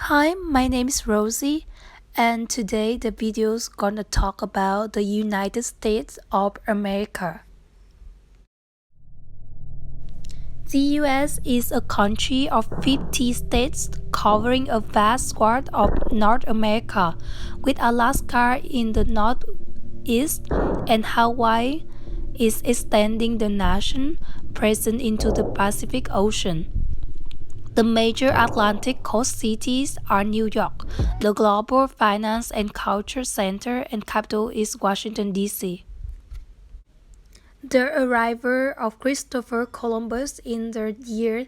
Hi, my name is Rosie, and today the video is gonna talk about the United States of America. The US is a country of 50 states covering a vast swath of North America, with Alaska in the northeast and Hawaii is extending the nation present into the Pacific Ocean. The major Atlantic coast cities are New York, the global finance and culture center, and capital is Washington, D.C. The arrival of Christopher Columbus in the year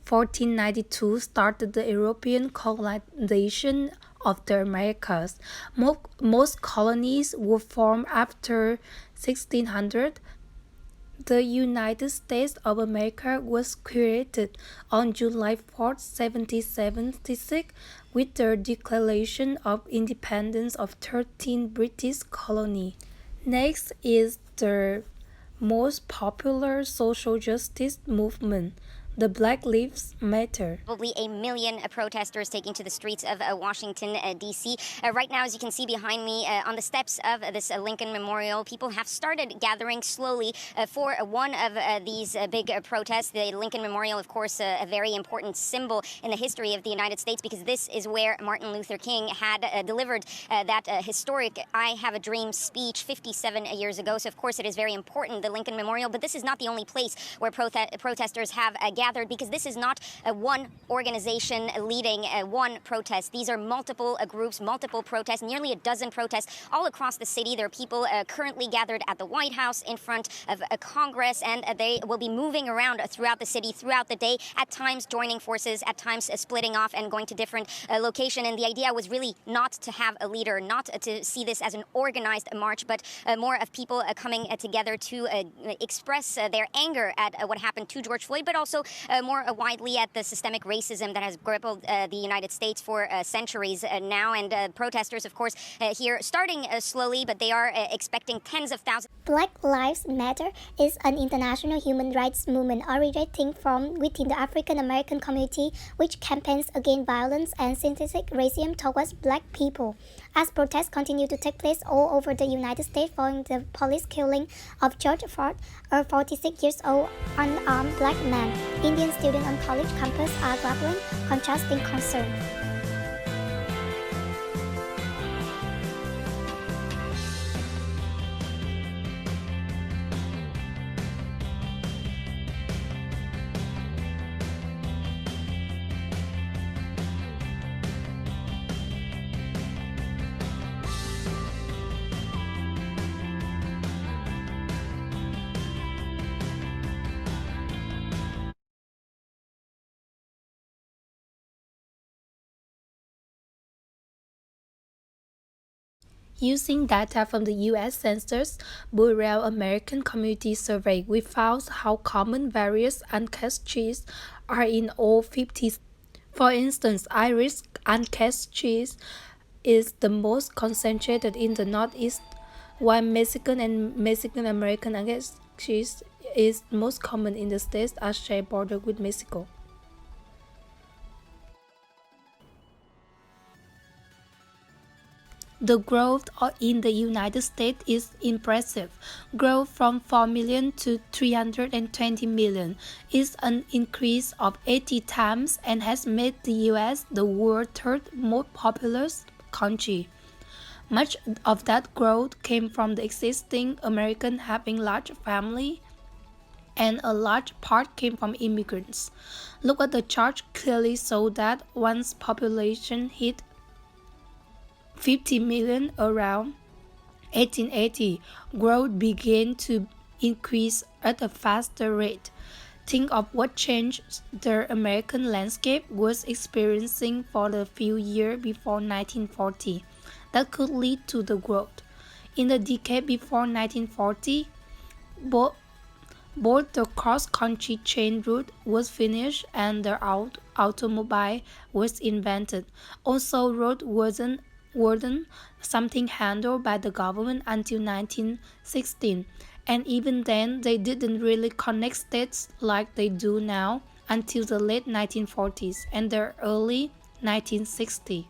1492 started the European colonization of the Americas. Most colonies were formed after 1600. The United States of America was created on July 4, 1776, with the Declaration of Independence of 13 British colonies. Next is the most popular social justice movement, the Black Lives Matter. Probably a million protesters taking to the streets of Washington, D.C. Right now, as you can see behind me on the steps of this Lincoln Memorial, people have started gathering slowly for one of these big protests. The Lincoln Memorial, of course, a very important symbol in the history of the United States because this is where Martin Luther King had delivered that historic I Have a Dream speech 57 years ago. So, of course, it is very important, the Lincoln Memorial. But this is not the only place where protesters have gathered because this is not one organization leading one protest. These are multiple groups, multiple protests, nearly a dozen protests all across the city. There are people currently gathered at the White House in front of Congress, and they will be moving around throughout the city throughout the day, at times joining forces, at times splitting off and going to different locations. And the idea was really not to have a leader, not to see this as an organized march, but more of people coming together to express their anger at what happened to George Floyd, but also more widely at the systemic racism that has crippled the United States for centuries now. And protesters, of course, here starting slowly, but they are expecting tens of thousands. Black Lives Matter is an international human rights movement originating from within the African American community, which campaigns against violence and systemic racism towards black people. As protests continue to take place all over the United States following the police killing of George Floyd, a 46-year-old unarmed black man, Indian students on college campus are grappling contrasting concerns. Using data from the US Census Bureau American Community Survey, we found how common various uncased cheese are in all 50 states. For instance, Irish uncased cheese is the most concentrated in the Northeast, while Mexican and Mexican American uncased cheese is most common in the states that share border with Mexico. The growth in the United States is impressive. Growth from 4 million to 320 million is an increase of 80 times and has made the US the world's third most populous country. Much of that growth came from the existing Americans having large families, and a large part came from immigrants. Look at the chart clearly show that once population hit 50 million around 1880, growth began to increase at a faster rate. Think of what change the American landscape was experiencing for the few years before 1940 that could lead to the growth. In the decade before 1940, both the cross-country train route was finished and the automobile was invented. Also, road wasn't something handled by the government until 1916, and even then they didn't really connect states like they do now until the late 1940s and the early 1960.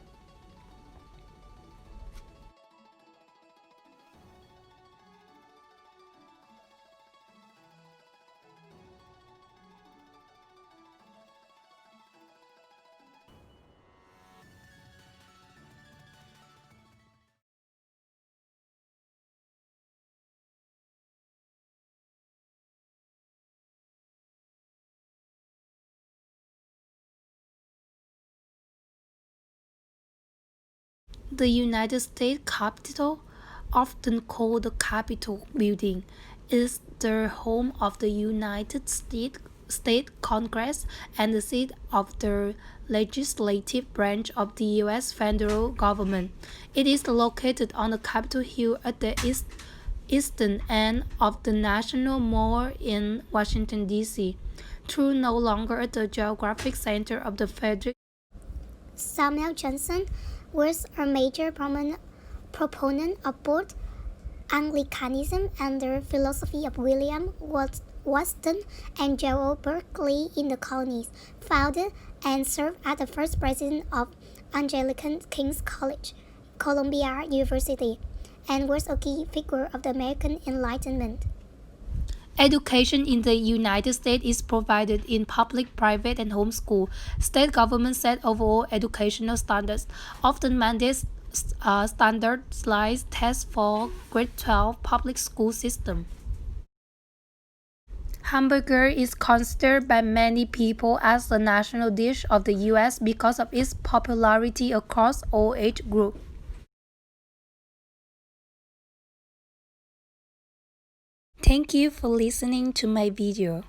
The United States Capitol, often called the Capitol Building, is the home of the United States Congress and the seat of the legislative branch of the U.S. federal government. It is located on the Capitol Hill at the eastern end of the National Mall in Washington, D.C., though no longer at the geographic center of the federal. Samuel Johnson was a major proponent of both Anglicanism and the philosophy of William Watson and Joel Berkeley in the colonies, founded and served as the first president of Anglican King's College, Columbia University, and was a key figure of the American Enlightenment. Education in the United States is provided in public, private, and homeschool. State governments set overall educational standards, often mandates standardized tests for grade 12 public school system. Hamburger is considered by many people as the national dish of the US because of its popularity across all age groups. Thank you for listening to my video.